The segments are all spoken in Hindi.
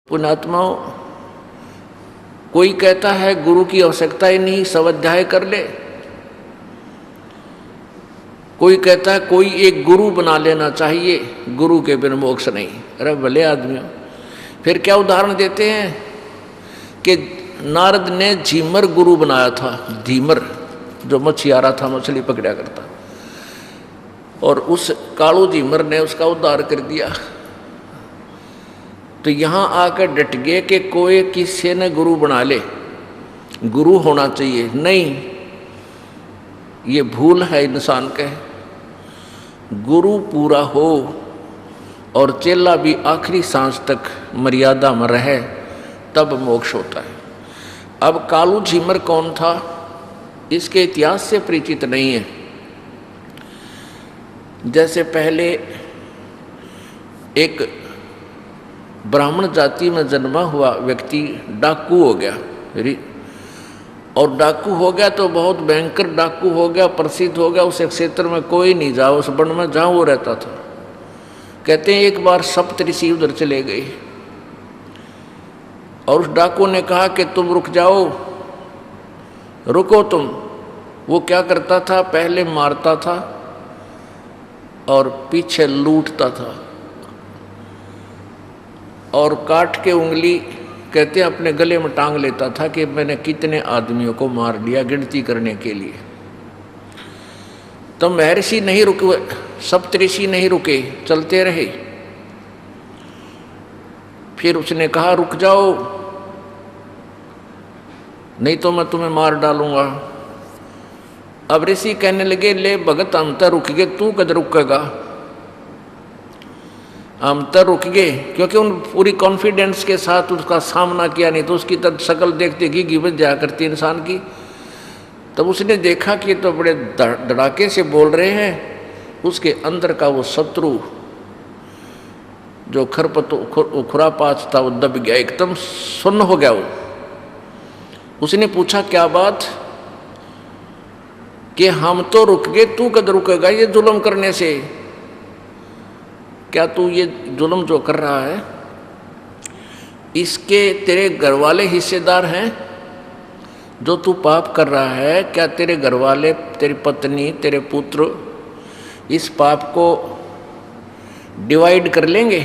पुण्यात्माओं, कोई कहता है गुरु की आवश्यकता ही नहीं, सब अध्याय कर ले। कोई कहता है कोई एक गुरु बना लेना चाहिए, गुरु के बिन मोक्ष नहीं। अरे भले आदमियों, फिर क्या उदाहरण देते हैं कि नारद ने झीमर गुरु बनाया था। झीमर जो मछियारा था, मछली पकड़ा करता, और उस कालू झीमर ने उसका उद्धार कर दिया। तो यहां आकर डट गए कि कोई किसी ने गुरु बना ले, गुरु होना चाहिए। नहीं, ये भूल है इंसान के। गुरु पूरा हो और चेला भी आखिरी सांस तक मर्यादा में रहे, तब मोक्ष होता है। अब कालू झीमर कौन था, इसके इतिहास से परिचित नहीं है। जैसे पहले एक ब्राह्मण जाति में जन्मा हुआ व्यक्ति डाकू हो गया, और डाकू हो गया तो बहुत भयंकर डाकू हो गया, प्रसिद्ध हो गया। उस क्षेत्र में कोई नहीं जा, उस वन में जहाँ वो रहता था। कहते हैं एक बार सप्तऋषि उधर चले गए और उस डाकू ने कहा कि तुम रुक जाओ, रुको तुम। वो क्या करता था, पहले मारता था और पीछे लूटता था, और काट के उंगली कहते हैं अपने गले में टांग लेता था कि मैंने कितने आदमियों को मार लिया, गिनती करने के लिए। तो महर्षि नहीं रुके, सप्तऋषि नहीं रुके, चलते रहे। फिर उसने कहा रुक जाओ, नहीं तो मैं तुम्हें मार डालूंगा। अब ऋषि कहने लगे, ले भगत हम तो रुक गए, तू कद रुकेगा? हम तो रुक गए, क्योंकि उन पूरी कॉन्फिडेंस के साथ उसका सामना किया, नहीं तो उसकी तब शक्ल देखते कि गिबत जाया करती इंसान की। तब उसने देखा कि तो बड़े धड़ाके से बोल रहे हैं। उसके अंदर का वो शत्रु जो खुरापात था वो दब गया, एकदम सुन्न हो गया वो। उसने पूछा क्या बात, कि हम तो रुक गए, तू कद रुकेगा ये जुल्म करने से? क्या तू ये जुल्म जो कर रहा है, इसके तेरे घर वाले हिस्सेदार हैं? जो तू पाप कर रहा है, क्या तेरे घर वाले, तेरी पत्नी, तेरे पुत्र इस पाप को डिवाइड कर लेंगे?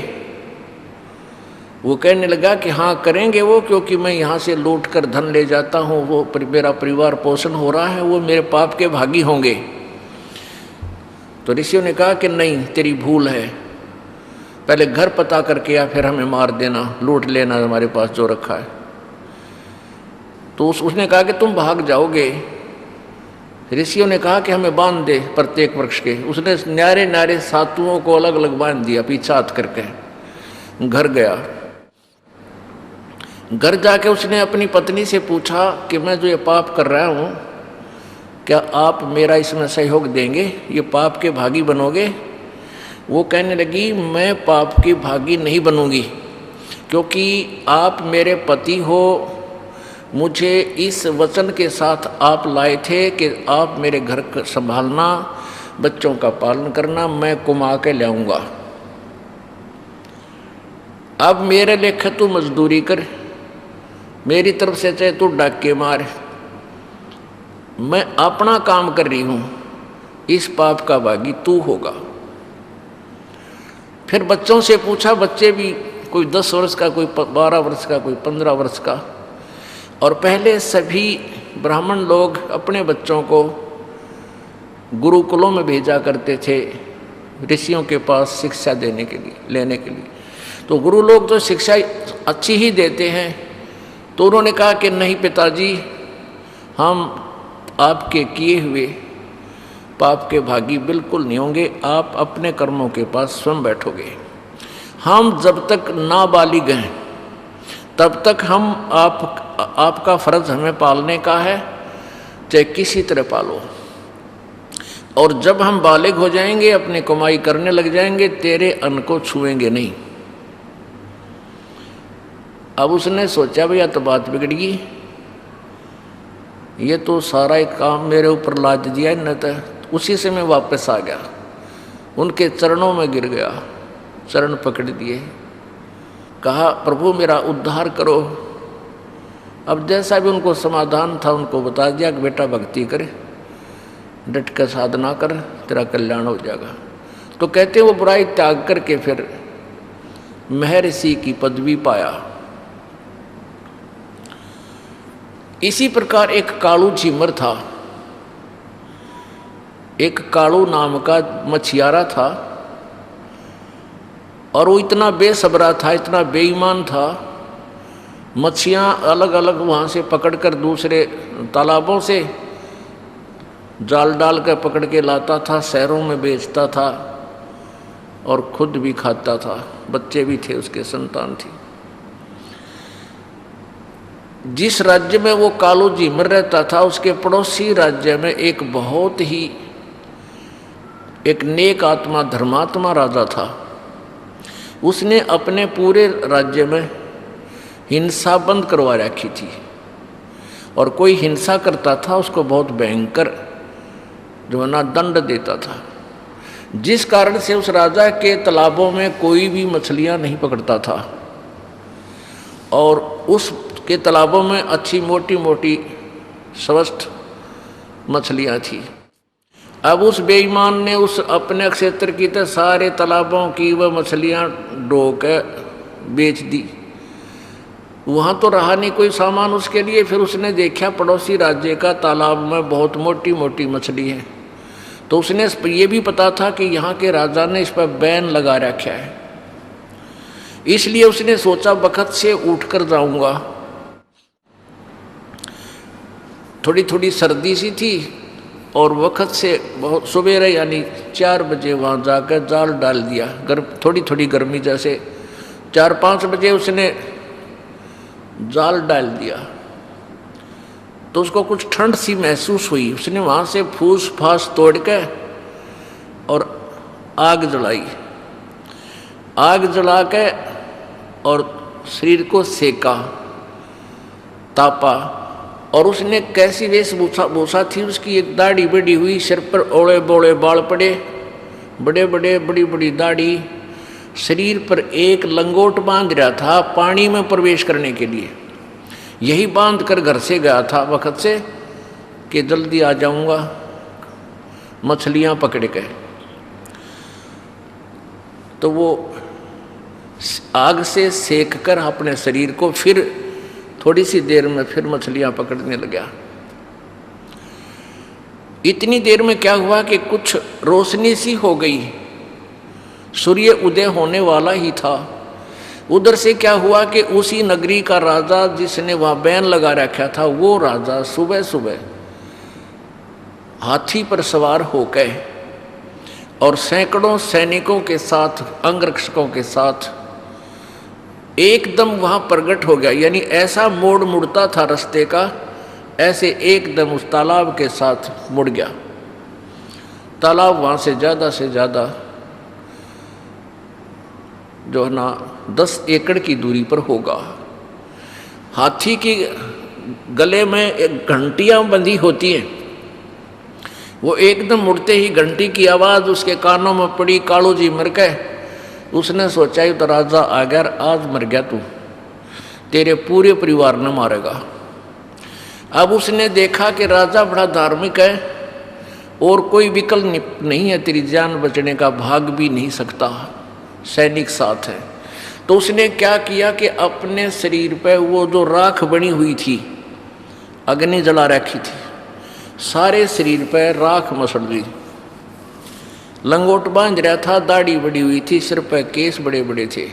वो कहने लगा कि हाँ करेंगे वो, क्योंकि मैं यहाँ से लूट कर धन ले जाता हूँ, वो मेरा परिवार पोषण हो रहा है, वो मेरे पाप के भागी होंगे। तो ऋषियों ने कहा कि नहीं, तेरी भूल है, पहले घर पता करके या फिर हमें मार देना, लूट लेना हमारे पास जो रखा है। तो उसने कहा कि तुम भाग जाओगे। ऋषियों ने कहा कि हमें बांध दे प्रत्येक वृक्ष के। उसने न्यारे न्यारे सातुओं को अलग अलग बांध दिया, पीछा हाथ करके घर गया। घर जाके उसने अपनी पत्नी से पूछा कि मैं जो ये पाप कर रहा हूँ, क्या आप मेरा इसमें सहयोग देंगे, ये पाप के भागी बनोगे? वो कहने लगी, मैं पाप की भागी नहीं बनूंगी, क्योंकि आप मेरे पति हो। मुझे इस वचन के साथ आप लाए थे कि आप मेरे घर संभालना, बच्चों का पालन करना, मैं कमा के लाऊंगा। अब मेरे लेखे तू मजदूरी कर, मेरी तरफ से चाहे तू डाके मार, मैं अपना काम कर रही हूं, इस पाप का भागी तू होगा। फिर बच्चों से पूछा, बच्चे भी कोई 10 वर्ष का, कोई 12 वर्ष का, कोई 15 वर्ष का। और पहले सभी ब्राह्मण लोग अपने बच्चों को गुरुकुलों में भेजा करते थे ऋषियों के पास शिक्षा देने के लिए, लेने के लिए। तो गुरु लोग तो शिक्षा अच्छी ही देते हैं। तो उन्होंने कहा कि नहीं पिताजी, हम आपके किए हुए पाप के भागी बिल्कुल नहीं होंगे, आप अपने कर्मों के पास स्वयं बैठोगे। हम जब तक नाबालिग हैं तब तक हम आपका फर्ज हमें पालने का है, चाहे किसी तरह पालो। और जब हम बालिग हो जाएंगे, अपनी कमाई करने लग जाएंगे, तेरे अन्न को छुएंगे नहीं। अब उसने सोचा भैया तो बात बिगड़ गई, ये तो सारा एक काम मेरे ऊपर लाद दिया न। तो उसी से मैं वापस आ गया, उनके चरणों में गिर गया, चरण पकड़ दिए। कहा प्रभु मेरा उद्धार करो। अब जैसा भी उनको समाधान था उनको बता दिया कि बेटा भक्ति करे, डट कर साधना कर, तेरा कल्याण हो जाएगा। तो कहते वो बुराई त्याग करके फिर महर्षि की पदवी पाया। इसी प्रकार एक कालू झीमर था, एक कालू नाम का मछियारा था, और वो इतना बेसब्रा था, इतना बेईमान था, मच्छियाँ अलग अलग वहाँ से पकड़कर दूसरे तालाबों से जाल डाल कर पकड़ के लाता था, शहरों में बेचता था और खुद भी खाता था, बच्चे भी थे, उसके संतान थी। जिस राज्य में वो कालू झीमर रहता था उसके पड़ोसी राज्य में एक बहुत ही एक नेक आत्मा धर्मात्मा राजा था। उसने अपने पूरे राज्य में हिंसा बंद करवा रखी थी, और कोई हिंसा करता था उसको बहुत भयंकर जो है ना दंड देता था, जिस कारण से उस राजा के तालाबों में कोई भी मछलियां नहीं पकड़ता था, और उसके तालाबों में अच्छी मोटी मोटी स्वस्थ मछलियां थी। अब उस बेईमान ने उस अपने क्षेत्र की तो सारे तालाबों की वह मछलियां ढो के बेच दी। वहाँ तो रहा नहीं कोई सामान उसके लिए। फिर उसने देखा पड़ोसी राज्य का तालाब में बहुत मोटी मोटी मछली है, तो उसने ये भी पता था कि यहाँ के राजा ने इस पर बैन लगा रखा है, इसलिए उसने सोचा बखत से उठ कर जाऊँगा। थोड़ी थोड़ी सर्दी सी थी और वक्त से बहुत सवेरे यानी 4 बजे वहाँ जाकर जाल डाल दिया। थोड़ी थोड़ी गर्मी जैसे 4-5 बजे उसने जाल डाल दिया तो उसको कुछ ठंड सी महसूस हुई। उसने वहाँ से फूस फास तोड़ के और आग जलाई। आग जला के और शरीर को सेका, तापा, और उसने कैसी वेशभूषा थी उसकी, एक दाढ़ी बड़ी हुई, सिर पर ओले बोले बाल पड़े, बड़े बड़े बड़ी बड़ी दाढ़ी, शरीर पर एक लंगोट बांध रहा था पानी में प्रवेश करने के लिए। यही बांध कर घर से गया था वक्त से कि जल्दी आ जाऊंगा मछलियां पकड़ के। तो वो आग से सेक कर अपने शरीर को फिर थोड़ी सी देर में फिर मछलियां पकड़ने लगा। इतनी देर में क्या हुआ कि कुछ रोशनी सी हो गई, सूर्य उदय होने वाला ही था। उधर से क्या हुआ कि उसी नगरी का राजा जिसने वहाँ बैन लगा रखा था, वो राजा सुबह सुबह हाथी पर सवार होकर और सैकड़ों सैनिकों के साथ, अंगरक्षकों के साथ एकदम वहाँ प्रकट हो गया। यानी ऐसा मोड़ मुड़ता था रास्ते का, ऐसे एकदम उस तालाब के साथ मुड़ गया। तालाब वहाँ से ज़्यादा जो है ना 10 एकड़ की दूरी पर होगा। हाथी की गले में एक घंटियाँ बंधी होती हैं, वो एकदम मुड़ते ही घंटी की आवाज़ उसके कानों में पड़ी। कालू झीमर के उसने सोचा तो राजा आ गया, आज मर गया तू, तेरे पूरे परिवार ने मारेगा। अब उसने देखा कि राजा बड़ा धार्मिक है और कोई विकल्प नहीं है, तेरी जान बचने का, भाग भी नहीं सकता, सैनिक साथ है। तो उसने क्या किया कि अपने शरीर पे वो जो राख बनी हुई थी, अग्नि जला रखी थी, सारे शरीर पे राख मसड़ दी। लंगोट बांध रहा था, दाढ़ी बड़ी हुई थी, सिर पे केस बड़े बड़े थे,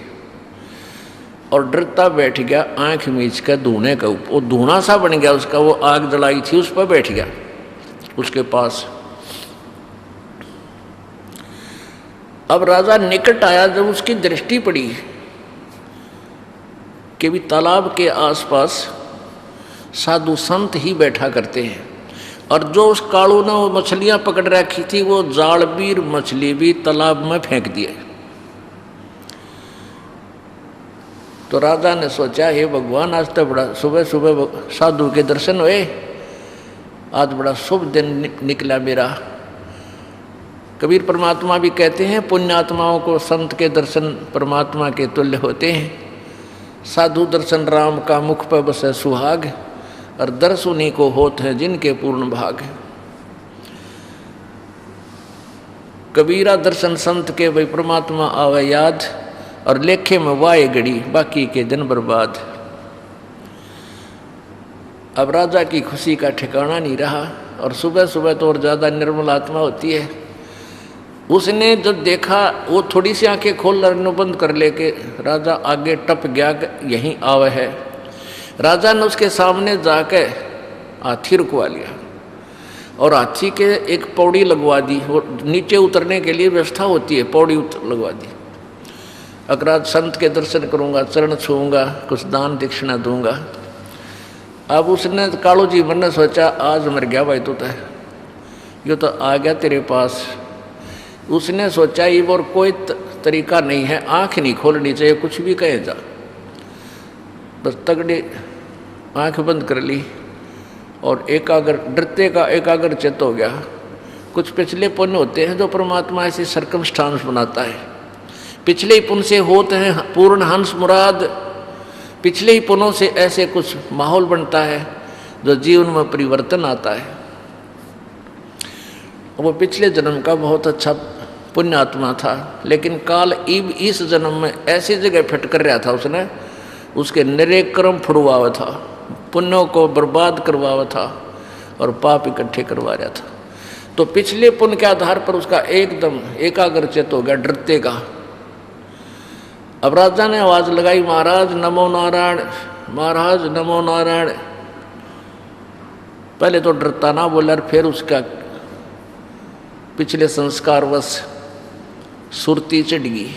और डरता बैठ गया आंख मीच कर धूने का ऊपर। वो धूना सा बन गया उसका, वो आग जलाई थी उस पर बैठ गया उसके पास। अब राजा निकट आया, जब उसकी दृष्टि पड़ी कि भी तालाब के आसपास साधु संत ही बैठा करते हैं, और जो उस कालू ने वो मछलियां पकड़ रखी थी, वो जालबीर मछली भी तालाब में फेंक दिए। तो राजा ने सोचा, हे भगवान, आज तो बड़ा सुबह सुबह साधु के दर्शन हुए, आज बड़ा शुभ दिन निकला मेरा। कबीर परमात्मा भी कहते हैं, पुण्यात्माओं को संत के दर्शन परमात्मा के तुल्य होते हैं। साधु दर्शन राम का मुख पर बसे सुहाग, और दर्श उन्हीं को होत हैं जिनके पूर्ण भाग। कबीरा दर्शन संत के वही परमात्मा आवे याद, और लेखे में वाए घड़ी बाकी के दिन बर्बाद। अब राजा की खुशी का ठिकाना नहीं रहा, और सुबह सुबह तो और ज़्यादा निर्मल आत्मा होती है। उसने जब देखा, वो थोड़ी सी आंखें खोल रनो बंद कर लेके राजा आगे टप गया, यहीं आवे है। राजा ने उसके सामने जाके हाथी रुकवा लिया, और हाथी के एक पौड़ी लगवा दी, और नीचे उतरने के लिए व्यवस्था होती है, पौड़ी लगवा दी। अगर आज संत के दर्शन करूँगा, चरण छूँगा, कुछ दान दक्षिणा दूंगा। अब उसने कालू जी मन ने सोचा, आज मर गया भाई तू, ये तो आ गया तेरे पास। उसने सोचा ये और कोई तरीका नहीं है, आँख नहीं खोलनी चाहिए, कुछ भी कहे जा। बस तगड़ी आँख बंद कर ली, और एकाग्र डरते का एकाग्र चित्त हो गया। कुछ पिछले पुण्य होते हैं जो परमात्मा ऐसे सर्कमस्टांस बनाता है। पिछले ही पुण्य से होते हैं पूर्ण हंस मुराद। पिछले ही पुण्यों से ऐसे कुछ माहौल बनता है जो जीवन में परिवर्तन आता है। वो पिछले जन्म का बहुत अच्छा पुण्य आत्मा था, लेकिन काल इस जन्म में ऐसी जगह फिट कर रहा था, उसने उसके निरे कर्म फुड़वावा था, पुण्यों को बर्बाद करवावा था, और पाप इकट्ठे करवा रहा था। तो पिछले पुण्य के आधार पर उसका एकदम एकाग्रचित हो गया, डरते का। अब राजा ने आवाज लगाई, महाराज नमो नारायण, महाराज नमो नारायण। पहले तो डरता ना बोला, फिर उसका पिछले संस्कारवश सुरती चढ़ गई।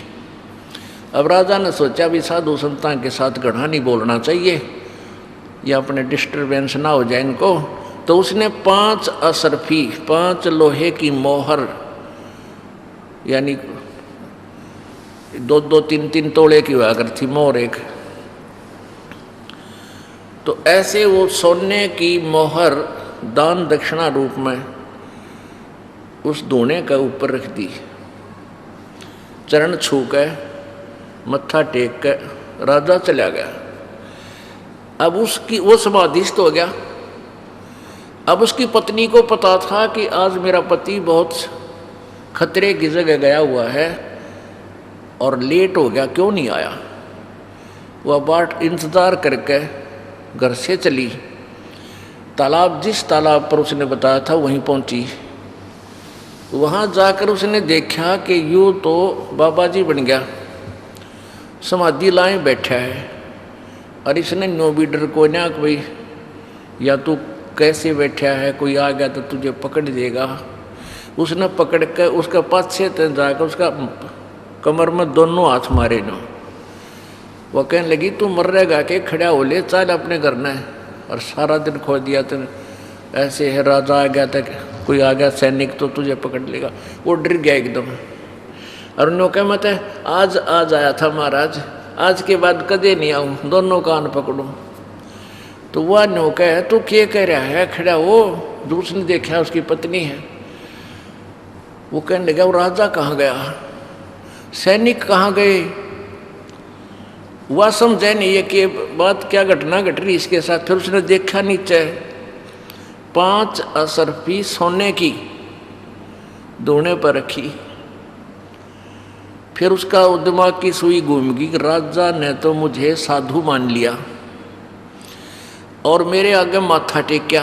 अब राजा ने सोचा भी साधु संतान के साथ घना नहीं बोलना चाहिए, या अपने डिस्टर्बेंस ना हो जाए इनको। तो उसने 5 असरफी, 5 लोहे की मोहर, यानी 2-2, 3-3 तोड़े की हुआ करती मोहर एक, तो ऐसे वो सोने की मोहर दान दक्षिणा रूप में उस धूने के ऊपर रख दी। चरण छू के मत्था टेक के राजा चला गया। अब उसकी वो समाधिस्थ हो गया। अब उसकी पत्नी को पता था कि आज मेरा पति बहुत खतरे की जगह गया हुआ है और लेट हो गया, क्यों नहीं आया। वह बाट इंतज़ार करके घर से चली। तालाब, जिस तालाब पर उसने बताया था वहीं पहुंची। वहाँ जाकर उसने देखा कि यूँ तो बाबा जी बन गया, समाधि लाए बैठा है। और इसने नो भी डर को ना कोई, या तू कैसे बैठा है, कोई आ गया तो तुझे पकड़ देगा। उसने पकड़ कर उसका पाछे तक जाकर उसका कमर में दोनों हाथ मारे नो। वह कहने लगी तू मर रहेगा के, खड़ा हो ले, चल अपने घर न। और सारा दिन खो दिया तेने, ऐसे है राजा आ गया तक, कोई आ गया सैनिक तो तुझे पकड़ लेगा। वो डर गया एकदम। और नौका मत है, आज आया था महाराज, आज के बाद कदे नहीं आऊँ, दोनों कान पकड़ूँ। तो वह नौका है, तू क्या कह रहा है, खड़ा हो। दूसरे देखा उसकी पत्नी है। वो कहने लगा वो राजा कहाँ गया, सैनिक कहाँ गए। वह समझे नहीं है कि बात क्या घटना घट रही इसके साथ। फिर उसने देखा नीचे 5 असरफी सोने की दोने पर रखी। फिर उसका दिमाग की सुई घूम गई कि राजा ने तो मुझे साधु मान लिया और मेरे आगे माथा टेक्या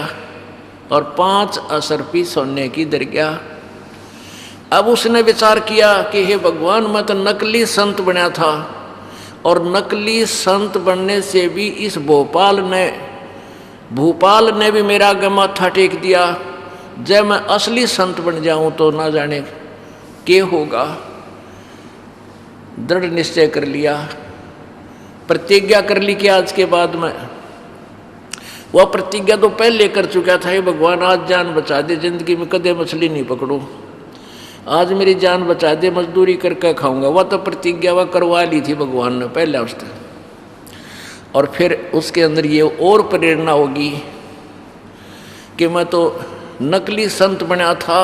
और 5 असरफी सोने की दर गया। अब उसने विचार किया कि हे भगवान, मैं तो नकली संत बना था, और नकली संत बनने से भी इस भोपाल ने भी मेरा आगे माथा टेक दिया। जब मैं असली संत बन जाऊं तो ना जाने क्या होगा। दृढ़ निश्चय कर लिया, प्रतिज्ञा कर ली कि आज के बाद में, वह प्रतिज्ञा तो पहले कर चुका था, हे भगवान आज जान बचा दे, जिंदगी में कदे मछली नहीं पकड़ूं, आज मेरी जान बचा दे, मजदूरी करके खाऊंगा। वह तो प्रतिज्ञा वह करवा ली थी भगवान ने पहले उससे। और फिर उसके अंदर ये और प्रेरणा होगी कि मैं तो नकली संत बना था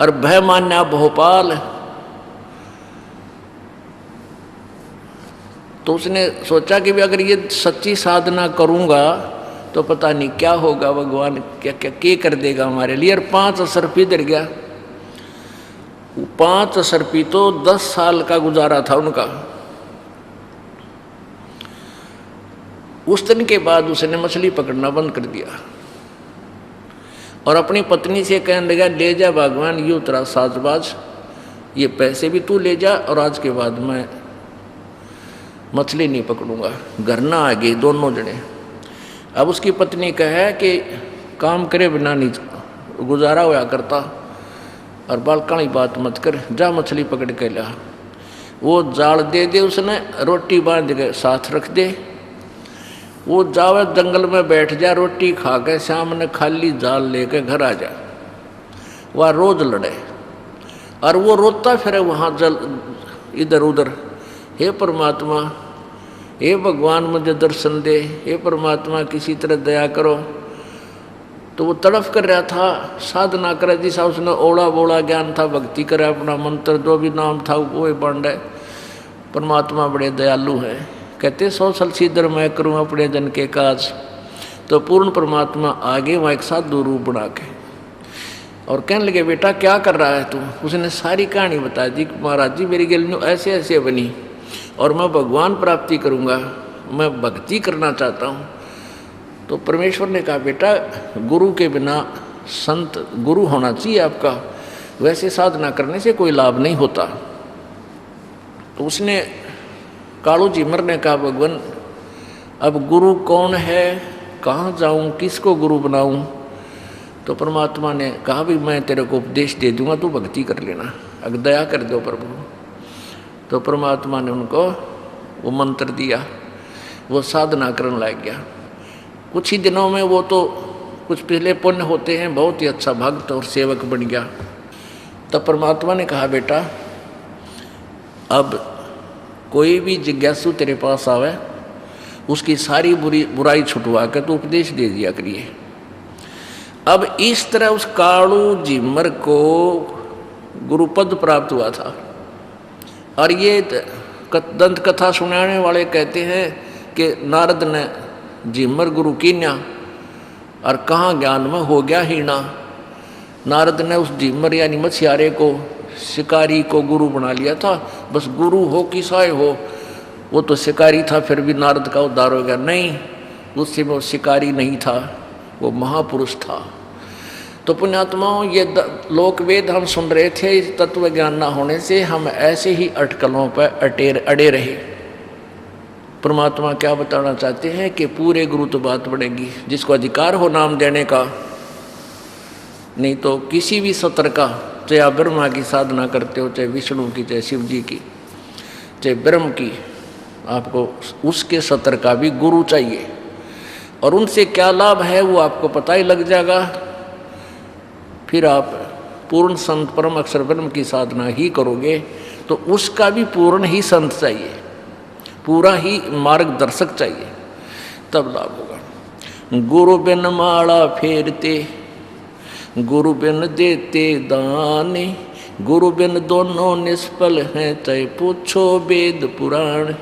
और भय मान्या भोपाल। तो उसने सोचा कि भी अगर ये सच्ची साधना करूँगा तो पता नहीं क्या होगा, भगवान क्या क्या कर देगा हमारे लिए। और 5 असरफी इधर गया। 5 असरफी तो 10 साल का गुजारा था उनका। उस दिन के बाद उसने मछली पकड़ना बंद कर दिया और अपनी पत्नी से कहने लगा, ले जा भगवान, ये तेरा साजबाज, ये पैसे भी तू ले जा और आज के बाद मैं मछली नहीं पकड़ूंगा। घर ना आ गए दोनों जने। अब उसकी पत्नी कहे कि काम करे बिना नहीं गुजारा होया करता और बालकानी बात मत कर, जा मछली पकड़ के ला। वो जाल दे दे, उसने रोटी बांध के साथ रख दे। वो जावे जंगल में बैठ जा, रोटी खा के शाम ने खाली जाल लेके घर आ जा। वह रोज लड़े और वो रोता फिरे वहाँ जल इधर उधर, हे परमात्मा, हे भगवान मुझे दर्शन दे, हे परमात्मा किसी तरह दया करो। तो वो तड़फ कर रहा था, साधना करे जैसा उसने ओला बोला ज्ञान था, भक्ति करे, अपना मंत्र जो भी नाम था वो बन रहे। परमात्मा बड़े दयालु हैं, कहते 100 साल सीधर मैं करूँ अपने जन के काज। तो पूर्ण परमात्मा आगे वहाँ एक साधु रूप बना के और कहने लगे, बेटा क्या कर रहा है तू? उसने सारी कहानी बता दी कि महाराज जी मेरी गलती ऐसे ऐसे बनी और मैं भगवान प्राप्ति करूँगा, मैं भक्ति करना चाहता हूँ। तो परमेश्वर ने कहा, बेटा गुरु के बिना संत गुरु होना चाहिए आपका, वैसे साधना करने से कोई लाभ नहीं होता। तो उसने कालू झिमर ने कहा, भगवान अब गुरु कौन है, कहाँ जाऊँ, किसको गुरु बनाऊँ? तो परमात्मा ने कहा, भी मैं तेरे को उपदेश दे दूंगा, तू भक्ति कर लेना, अगर दया कर दो प्रभु। तो परमात्मा ने उनको वो मंत्र दिया, वो साधना करने लग गया। कुछ ही दिनों में वो तो कुछ पहले पुण्य होते हैं, बहुत ही अच्छा भक्त और सेवक बन गया। तब परमात्मा ने कहा, बेटा अब कोई भी जिज्ञासु तेरे पास आवे, उसकी सारी बुराई छुटवा के तो उपदेश दे दिया करिए। अब इस तरह उस कालू झिमर को गुरुपद प्राप्त हुआ था। और ये दंत कथा सुनाने वाले कहते हैं कि नारद ने झिमर गुरु कीन्या और कहाँ ज्ञान में हो गया हीना। नारद ने उस झिमर यानी मछियारे को, शिकारी को गुरु बना लिया था। बस गुरु हो कि साय हो, वो तो शिकारी था, फिर भी नारद का उद्धार हो गया। नहीं, उससे वो शिकारी नहीं था, वो महापुरुष था। तो पुण्यात्माओं, ये लोक वेद हम सुन रहे थे, इस तत्व ज्ञान ना होने से हम ऐसे ही अटकलों पर अड़े रहे। परमात्मा क्या बताना चाहते हैं कि पूरे गुरु तो बात बढ़ेगी, जिसको अधिकार हो नाम देने का, नहीं तो किसी भी सत्र का, चाहे आप ब्रह्मा की साधना करते हो, चाहे विष्णु की, चाहे शिव जी की, चाहे ब्रह्म की, आपको उसके सत्र का भी गुरु चाहिए। और उनसे क्या लाभ है वो आपको पता ही लग जाएगा। फिर आप पूर्ण संत परम अक्षर ब्रह्म की साधना ही करोगे तो उसका भी पूर्ण ही संत चाहिए, पूरा ही मार्गदर्शक चाहिए, तब लाभ होगा। गुरु बिन माला फेरते, गुरु बिन देते दाने, गुरु बिन दोनों निष्फल हैं, चाहे पूछो वेद पुराण।